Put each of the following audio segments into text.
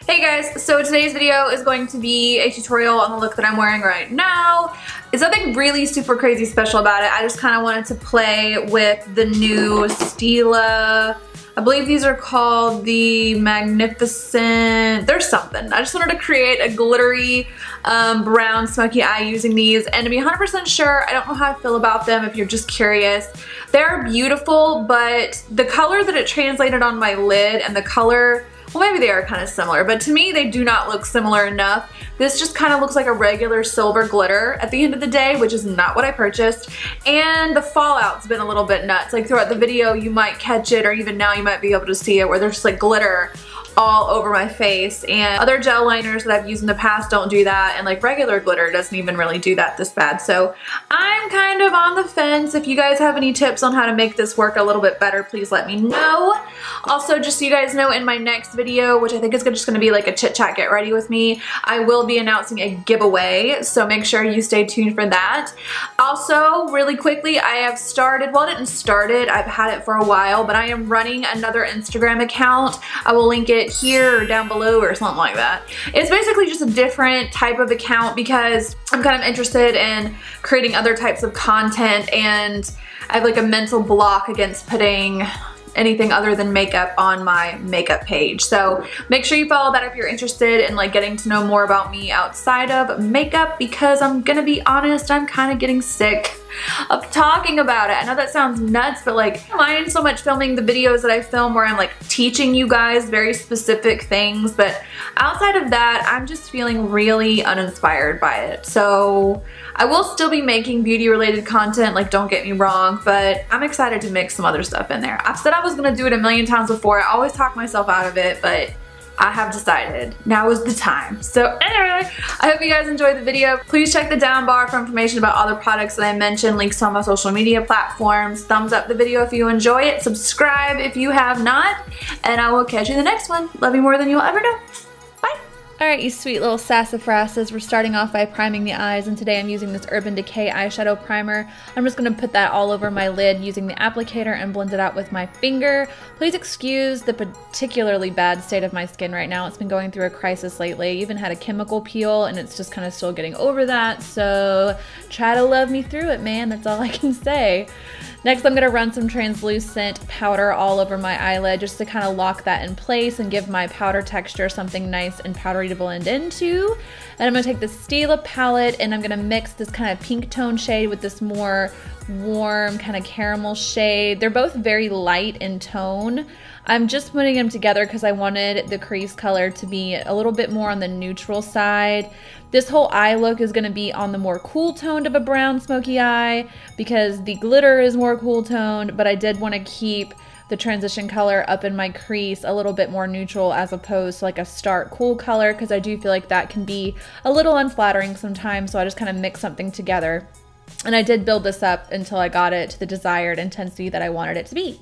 Hey guys, so today's video is going to be a tutorial on the look that I'm wearing right now. It's nothing really super crazy special about it. I just kind of wanted to play with the new Stila. I believe these are called the Magnificent, there's something. I just wanted to create a glittery brown smoky eye using these, and to be 100% sure, I don't know how I feel about them if you're just curious. They're beautiful, but the color that it translated on my lid and the color, well, maybe they are kind of similar, but to me they do not look similar enough. This just kind of looks like a regular silver glitter at the end of the day, which is not what I purchased. And the fallout's been a little bit nuts. Like throughout the video you might catch it, or even now you might be able to see it, where there's just like glitter all over my face. And other gel liners that I've used in the past don't do that, and like regular glitter doesn't even really do that this bad. So I'm kind of on the fence. If you guys have any tips on how to make this work a little bit better, please let me know. Also, just so you guys know, in my next video, which I think is just gonna be like a chit chat get ready with me, I will be announcing a giveaway, so make sure you stay tuned for that. Also, really quickly, I have started, well, I didn't start it, I've had it for a while, but I am running another Instagram account. I will link it here or down below or something like that. It's basically just a different type of account because I'm kind of interested in creating other types of content, and I have like a mental block against putting anything other than makeup on my makeup page. So make sure you follow that if you're interested in like getting to know more about me outside of makeup, because I'm gonna be honest, I'm kind of getting sick of talking about it. I know that sounds nuts, but like I don't mind so much filming the videos that I film where I'm like teaching you guys very specific things, but outside of that, I'm just feeling really uninspired by it. So I will still be making beauty related content, like don't get me wrong, but I'm excited to mix some other stuff in there. I've said I was gonna do it a million times before. I always talk myself out of it, but I have decided now is the time. So anyway, I hope you guys enjoyed the video. Please check the down bar for information about other products that I mentioned, links to all my social media platforms. Thumbs up the video if you enjoy it. Subscribe if you have not. And I will catch you in the next one. Love you more than you'll ever know. Bye. Alright, you sweet little sassafrasses, we're starting off by priming the eyes, and today I'm using this Urban Decay eyeshadow primer. I'm just going to put that all over my lid using the applicator and blend it out with my finger. Please excuse the particularly bad state of my skin right now. It's been going through a crisis lately. I even had a chemical peel and it's just kind of still getting over that, so try to love me through it, man. That's all I can say. Next, I'm going to run some translucent powder all over my eyelid just to kind of lock that in place and give my powder texture something nice and powdery to blend into. And I'm going to take the Stila palette and I'm going to mix this kind of pink tone shade with this more warm kind of caramel shade. They're both very light in tone. I'm just putting them together because I wanted the crease color to be a little bit more on the neutral side. This whole eye look is going to be on the more cool toned of a brown smoky eye because the glitter is more cool toned, but I did want to keep the transition color up in my crease a little bit more neutral as opposed to like a stark cool color, because I do feel like that can be a little unflattering sometimes, so I just kind of mix something together. And I did build this up until I got it to the desired intensity that I wanted it to be.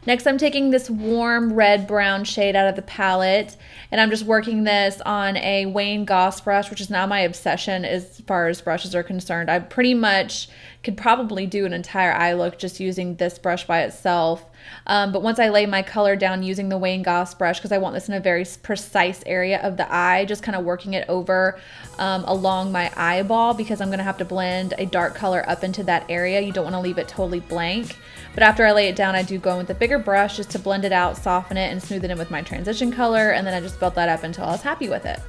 Next, I'm taking this warm red-brown shade out of the palette, and I'm just working this on a Wayne Goss brush, which is now my obsession as far as brushes are concerned. I pretty much could probably do an entire eye look just using this brush by itself. But once I lay my color down using the Wayne Goss brush, because I want this in a very precise area of the eye, just kind of working it over along my eyeball, because I'm going to have to blend a dark color up into that area. You don't want to leave it totally blank. But after I lay it down, I do go in with a bigger brush just to blend it out, soften it, and smooth it in with my transition color, and then I just built that up until I was happy with it.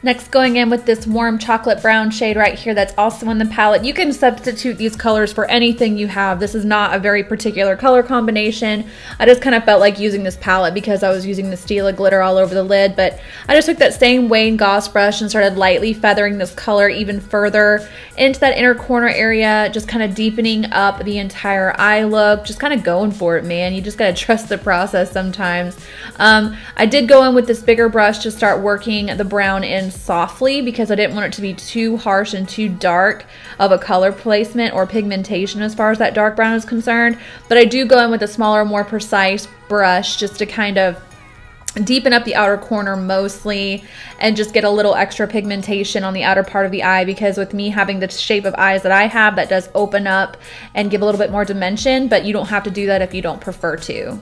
Next, going in with this warm chocolate brown shade right here that's also in the palette. You can substitute these colors for anything you have. This is not a very particular color combination. I just kind of felt like using this palette because I was using the Stila glitter all over the lid, but I just took that same Wayne Goss brush and started lightly feathering this color even further into that inner corner area, just kind of deepening up the entire eye look, just kind of going for it, man. You just gotta trust the process sometimes. I did go in with this bigger brush to start working the brown in softly because I didn't want it to be too harsh and too dark of a color placement or pigmentation as far as that dark brown is concerned. But I do go in with a smaller, more precise brush just to kind of deepen up the outer corner mostly and just get a little extra pigmentation on the outer part of the eye, because with me having the shape of eyes that I have, that does open up and give a little bit more dimension, but you don't have to do that if you don't prefer to.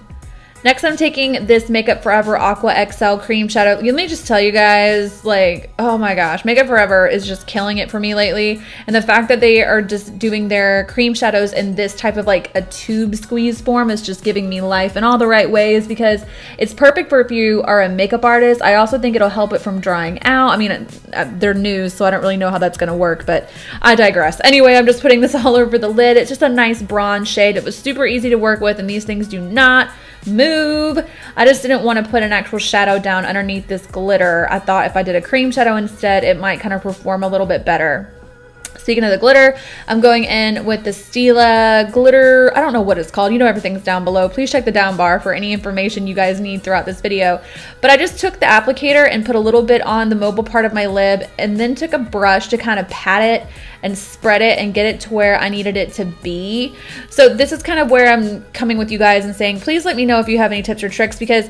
Next, I'm taking this Makeup Forever Aqua XL Cream Shadow. Let me just tell you guys, like, oh my gosh, Makeup Forever is just killing it for me lately. And the fact that they are just doing their cream shadows in this type of like a tube squeeze form is just giving me life in all the right ways, because it's perfect for if you are a makeup artist. I also think it'll help it from drying out. I mean, they're new, so I don't really know how that's gonna work, but I digress. Anyway, I'm just putting this all over the lid. It's just a nice bronze shade. It was super easy to work with, and these things do not move. I just didn't want to put an actual shadow down underneath this glitter. I thought if I did a cream shadow instead, it might kind of perform a little bit better. Speaking of the glitter, I'm going in with the Stila glitter. I don't know what it's called. You know, everything's down below. Please check the down bar for any information you guys need throughout this video. But I just took the applicator and put a little bit on the mobile part of my lid, and then took a brush to kind of pat it and spread it and get it to where I needed it to be. So this is kind of where I'm coming with you guys and saying, please let me know if you have any tips or tricks, because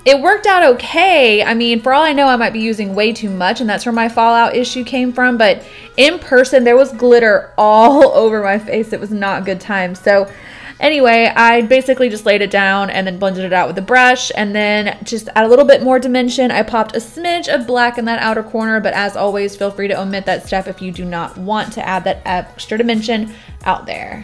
it worked out okay. I mean, for all I know, I might be using way too much, and that's where my fallout issue came from. But in person, there was glitter all over my face. It was not a good time. So anyway, I basically just laid it down and then blended it out with a brush, and then just add a little bit more dimension. I popped a smidge of black in that outer corner, but as always, feel free to omit that step if you do not want to add that extra dimension out there.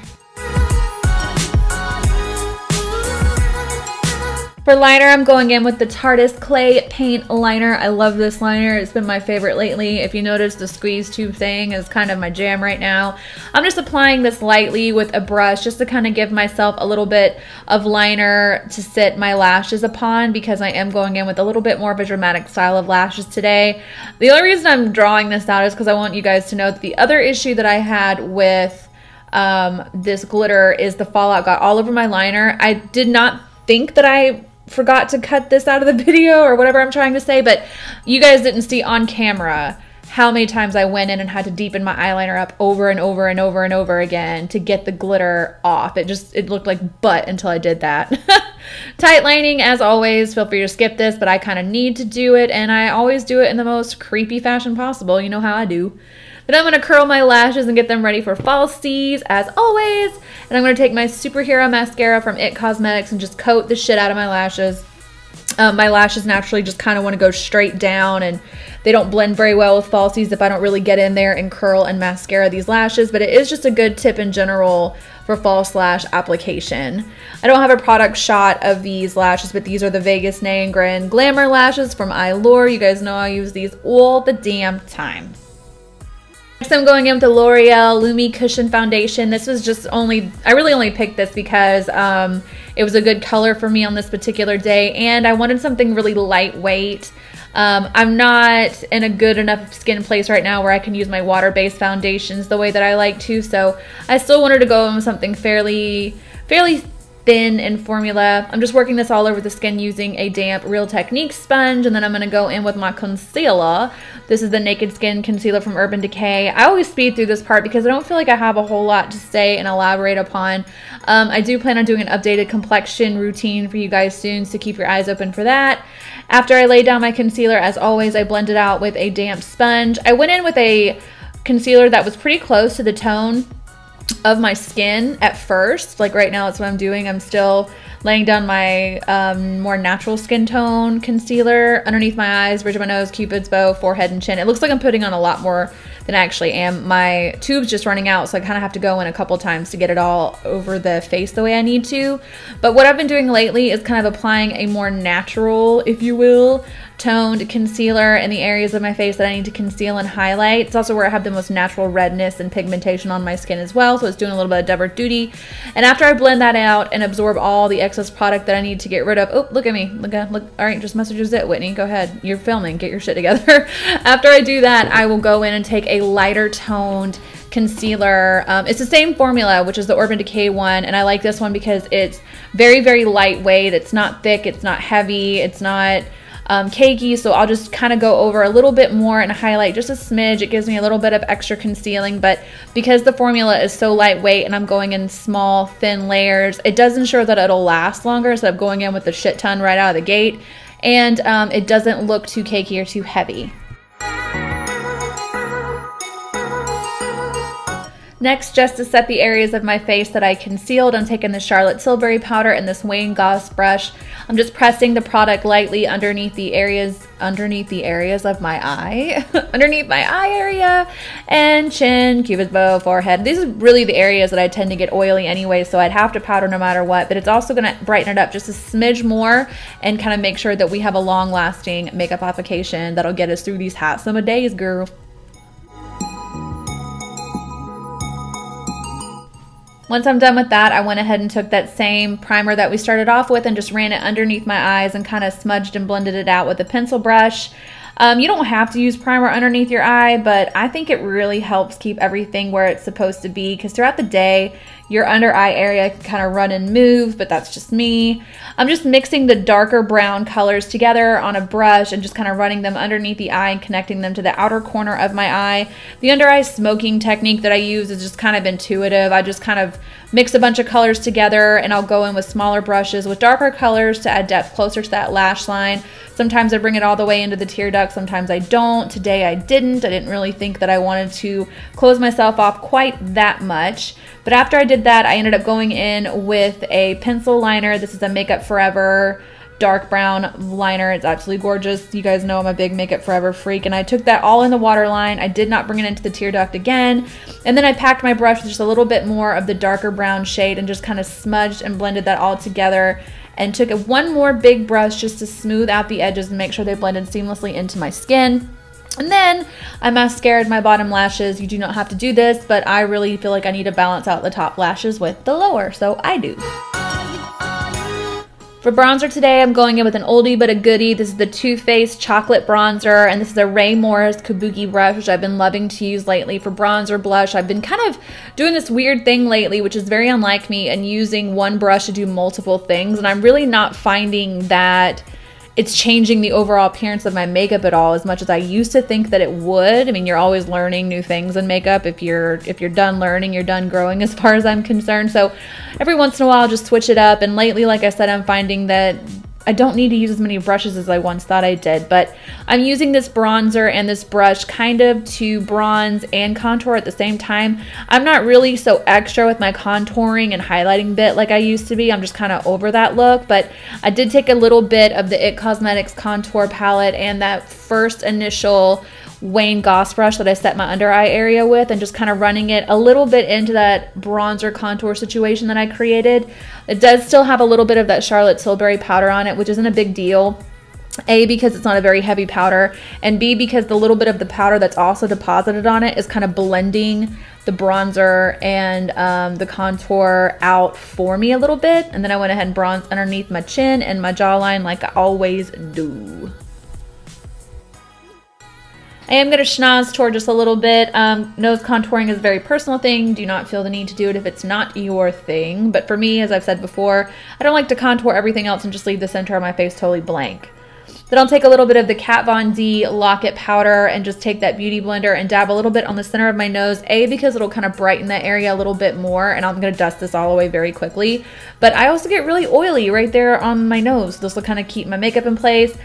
For liner, I'm going in with the Tarteist Clay Paint Liner. I love this liner. It's been my favorite lately. If you notice, the squeeze tube thing is kind of my jam right now. I'm just applying this lightly with a brush just to kind of give myself a little bit of liner to sit my lashes upon, because I am going in with a little bit more of a dramatic style of lashes today. The only reason I'm drawing this out is because I want you guys to know that the other issue that I had with this glitter is the fallout got all over my liner. I did not think that I forgot to cut this out of the video or whatever I'm trying to say, but you guys didn't see on camera how many times I went in and had to deepen my eyeliner up over and over and over and over again to get the glitter off. It looked like butt until I did that. Tight lining, as always, feel free to skip this, but I kind of need to do it, and I always do it in the most creepy fashion possible. You know how I do. Then I'm going to curl my lashes and get them ready for falsies, as always. And I'm going to take my Superhero Mascara from IT Cosmetics and just coat the shit out of my lashes. My lashes naturally just kind of want to go straight down, and they don't blend very well with falsies if I don't really get in there and curl and mascara these lashes. But it is just a good tip in general for false lash application. I don't have a product shot of these lashes, but these are the Vegas Nay and Grin Glamour lashes from Eylure. You guys know I use these all the damn time. Next, I'm going in with the Loreal Lumi Cushion Foundation. This was just I really only picked this because it was a good color for me on this particular day, and I wanted something really lightweight. I'm not in a good enough skin place right now where I can use my water-based foundations the way that I like to, so I still wanted to go in with something fairly thin in formula. I'm just working this all over the skin using a damp Real Technique sponge, and then I'm going to go in with my concealer. This is the Naked Skin Concealer from Urban Decay. I always speed through this part because I don't feel like I have a whole lot to say and elaborate upon. I do plan on doing an updated complexion routine for you guys soon, so keep your eyes open for that. After I laid down my concealer, as always, I blended out with a damp sponge. I went in with a concealer that was pretty close to the tone of my skin at first. Like right now, that's what I'm doing. I'm still laying down my more natural skin tone concealer underneath my eyes, bridge of my nose, cupid's bow, forehead, and chin. It looks like I'm putting on a lot more than I actually am. My tube's just running out, so I kind of have to go in a couple times to get it all over the face the way I need to. But what I've been doing lately is kind of applying a more natural, if you will, toned concealer in the areas of my face that I need to conceal and highlight. It's also where I have the most natural redness and pigmentation on my skin as well, so it's doing a little bit of double duty. And after I blend that out and absorb all the excess product that I need to get rid of, oh, look at me, look, all right, just messages it, Whitney, go ahead, you're filming, get your shit together. After I do that, I will go in and take a lighter toned concealer. It's the same formula, which is the Urban Decay one, and I like this one because it's very, very lightweight. It's not thick, it's not heavy, it's not cakey, so I'll just kind of go over a little bit more and highlight just a smidge. It gives me a little bit of extra concealing, but because the formula is so lightweight and I'm going in small, thin layers, it does ensure that it'll last longer instead of going in with a shit ton right out of the gate, and it doesn't look too cakey or too heavy. Next, just to set the areas of my face that I concealed, I'm taking the Charlotte Tilbury powder and this Wayne Goss brush. I'm just pressing the product lightly underneath the areas of my eye, underneath my eye area, and chin, cupid's bow, forehead. These are really the areas that I tend to get oily anyway, so I'd have to powder no matter what, but it's also gonna brighten it up just a smidge more and kind of make sure that we have a long-lasting makeup application that'll get us through these hot summer days, girl. Once I'm done with that, I went ahead and took that same primer that we started off with and just ran it underneath my eyes and kind of smudged and blended it out with a pencil brush. You don't have to use primer underneath your eye, but I think it really helps keep everything where it's supposed to be, because throughout the day, your under eye area can kind of run and move, but that's just me. I'm just mixing the darker brown colors together on a brush and just kind of running them underneath the eye and connecting them to the outer corner of my eye. The under eye smoking technique that I use is just kind of intuitive. I just kind of mix a bunch of colors together, and I'll go in with smaller brushes with darker colors to add depth closer to that lash line. Sometimes I bring it all the way into the tear duct, sometimes I don't. Today I didn't. I didn't really think that I wanted to close myself off quite that much. But after I did that, I ended up going in with a pencil liner. This is a Makeup Forever dark brown liner. It's absolutely gorgeous. You guys know I'm a big Makeup Forever freak, and I took that all in the waterline. I did not bring it into the tear duct again. And then I packed my brush with just a little bit more of the darker brown shade and just kind of smudged and blended that all together, and took one more big brush just to smooth out the edges and make sure they blended seamlessly into my skin. And then I mascaraed my bottom lashes. You do not have to do this, but I really feel like I need to balance out the top lashes with the lower, so I do. For bronzer today, I'm going in with an oldie but a goodie. This is the Too Faced Chocolate Bronzer, and this is a Ray Morris Kabuki brush, which I've been loving to use lately for bronzer, blush. I've been kind of doing this weird thing lately, which is very unlike me, and using one brush to do multiple things, and I'm really not finding that it's changing the overall appearance of my makeup at all as much as I used to think that it would. I mean, you're always learning new things in makeup. If you're done learning, you're done growing as far as I'm concerned. So every once in a while, I'll just switch it up. And lately, like I said, I'm finding that I don't need to use as many brushes as I once thought I did, but I'm using this bronzer and this brush kind of to bronze and contour at the same time. I'm not really so extra with my contouring and highlighting bit like I used to be. I'm just kind of over that look, but I did take a little bit of the IT Cosmetics contour palette and that first initial Wayne Goss brush that I set my under eye area with, and just kind of running it a little bit into that bronzer contour situation that I created. It does still have a little bit of that Charlotte Tilbury powder on it, which isn't a big deal. A, because it's not a very heavy powder, and B, because the little bit of the powder that's also deposited on it is kind of blending the bronzer and the contour out for me a little bit. And then I went ahead and bronzed underneath my chin and my jawline like I always do. I am going to schnoz toward just a little bit. Nose contouring is a very personal thing. Do not feel the need to do it if it's not your thing. But for me, as I've said before, I don't like to contour everything else and just leave the center of my face totally blank. Then I'll take a little bit of the Kat Von D Lock-It powder and just take that beauty blender and dab a little bit on the center of my nose. A, because it'll kind of brighten that area a little bit more, and I'm going to dust this all away very quickly. But I also get really oily right there on my nose. This will kind of keep my makeup in place.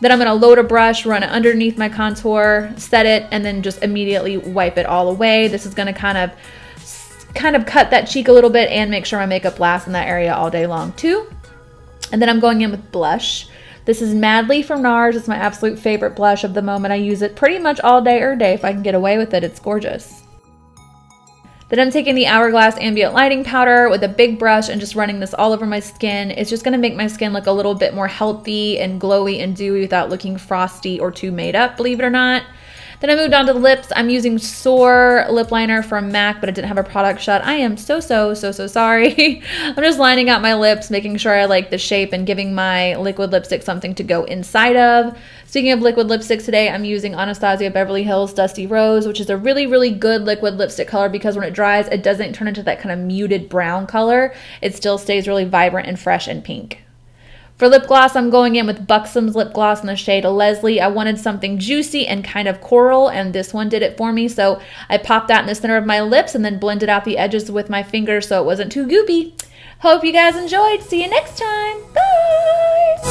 Then I'm going to load a brush, run it underneath my contour, set it, and then just immediately wipe it all away. This is going to kind of cut that cheek a little bit and make sure my makeup lasts in that area all day long too. And then I'm going in with blush. This is Madly from NARS. It's my absolute favorite blush of the moment. I use it pretty much all day or day if I can get away with it. It's gorgeous. Then I'm taking the Hourglass Ambient Lighting Powder with a big brush and just running this all over my skin. It's just going to make my skin look a little bit more healthy and glowy and dewy without looking frosty or too made up, believe it or not. Then I moved on to the lips. I'm using Soar lip liner from MAC, but it didn't have a product shot. I am so sorry. I'm just lining out my lips, making sure I like the shape and giving my liquid lipstick something to go inside of. Speaking of liquid lipsticks today, I'm using Anastasia Beverly Hills Dusty Rose, which is a really, really good liquid lipstick color because when it dries, it doesn't turn into that kind of muted brown color. It still stays really vibrant and fresh and pink. For lip gloss, I'm going in with Buxom's lip gloss in the shade Leslie. I wanted something juicy and kind of coral, and this one did it for me. So I popped that in the center of my lips and then blended out the edges with my fingers so it wasn't too goopy. Hope you guys enjoyed. See you next time. Bye!